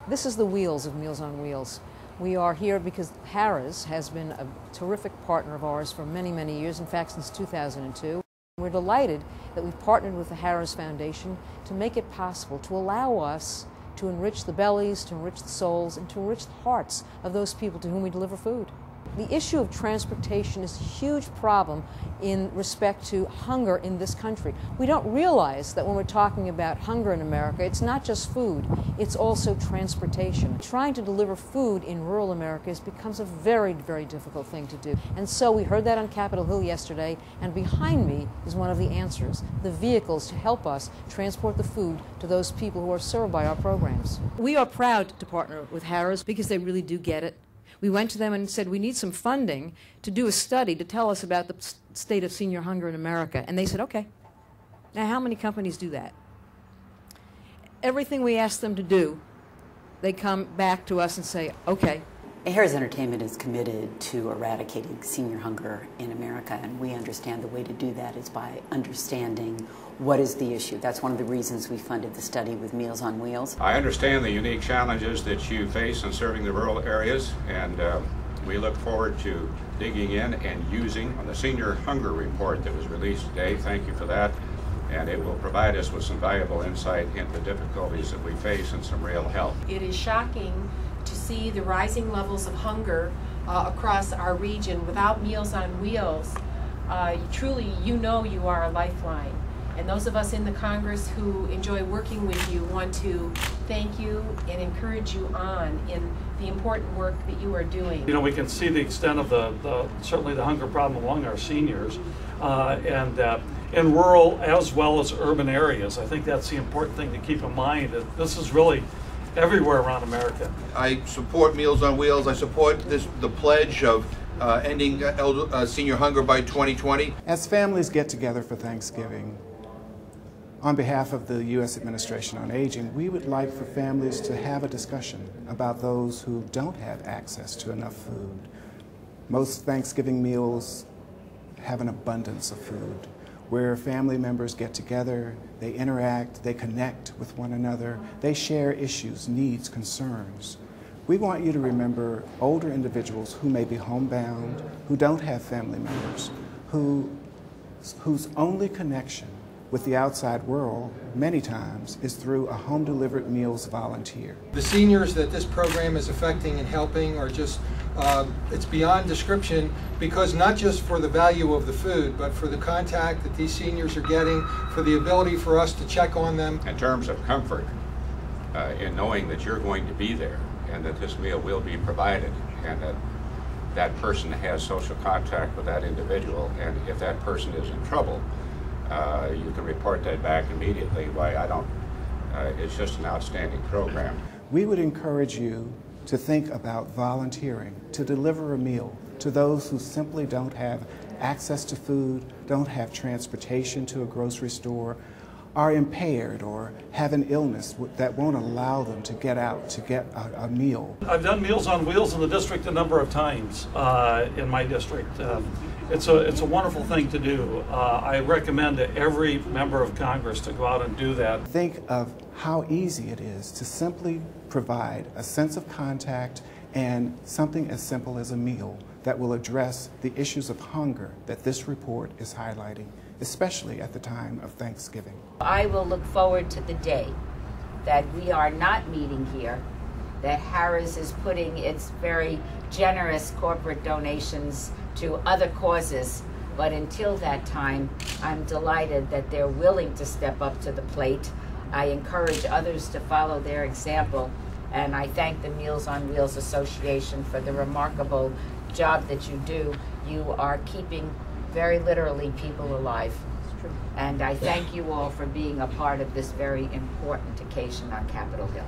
This is the wheels of Meals on Wheels. We are here because Harrahs has been a terrific partner of ours for many, many years, in fact since 2002. We're delighted that we've partnered with the Harrahs Foundation to make it possible to allow us to enrich the bellies, to enrich the souls, and to enrich the hearts of those people to whom we deliver food. The issue of transportation is a huge problem in respect to hunger in this country. We don't realize that when we're talking about hunger in America, it's not just food, it's also transportation. Trying to deliver food in rural America becomes a very, very difficult thing to do. And so we heard that on Capitol Hill yesterday, and behind me is one of the answers, the vehicles to help us transport the food to those people who are served by our programs. We are proud to partner with Harrahs because they really do get it. We went to them and said, we need some funding to do a study to tell us about the state of senior hunger in America. And they said, okay. Now, how many companies do that? Everything we ask them to do, they come back to us and say, okay. Harrahs Entertainment is committed to eradicating senior hunger in America, and we understand the way to do that is by understanding what is the issue. That's one of the reasons we funded the study with Meals on Wheels. I understand the unique challenges that you face in serving the rural areas, and we look forward to digging in and using on the Senior Hunger Report that was released today. Thank you for that. And it will provide us with some valuable insight into the difficulties that we face and some real help. It is shocking to see the rising levels of hunger across our region. Without Meals on Wheels, truly, you know you are a lifeline. And those of us in the Congress who enjoy working with you want to thank you and encourage you on in the important work that you are doing. You know, we can see the extent of certainly the hunger problem among our seniors, and in rural as well as urban areas. I think that's the important thing to keep in mind. That this is really everywhere around America. I support Meals on Wheels. I support the pledge of ending senior hunger by 2020. As families get together for Thanksgiving, on behalf of the U.S. Administration on Aging, we would like for families to have a discussion about those who don't have access to enough food. Most Thanksgiving meals have an abundance of food, where family members get together, they interact, they connect with one another, they share issues, needs, concerns. We want you to remember older individuals who may be homebound, who don't have family members, whose only connection with the outside world, many times, is through a home-delivered meals volunteer. The seniors that this program is affecting and helping are just, it's beyond description, because not just for the value of the food, but for the contact that these seniors are getting, for the ability for us to check on them. In terms of comfort, in knowing that you're going to be there and that this meal will be provided and that that person has social contact with that individual, and if that person is in trouble, you can report that back immediately. It's just an outstanding program. We would encourage you to think about volunteering to deliver a meal to those who simply don't have access to food, don't have transportation to a grocery store, are impaired or have an illness that won't allow them to get out to get a meal. I've done Meals on Wheels in the district a number of times in my district. It's a wonderful thing to do. I recommend to every member of Congress to go out and do that. Think of how easy it is to simply provide a sense of contact and something as simple as a meal that will address the issues of hunger that this report is highlighting, especially at the time of Thanksgiving. I will look forward to the day that we are not meeting here, that Harrahs is putting its very generous corporate donations to other causes. But until that time, I'm delighted that they're willing to step up to the plate. I encourage others to follow their example, and I thank the Meals on Wheels Association for the remarkable job that you do. You are keeping, very literally, people alive. And I thank you all for being a part of this very important occasion on Capitol Hill.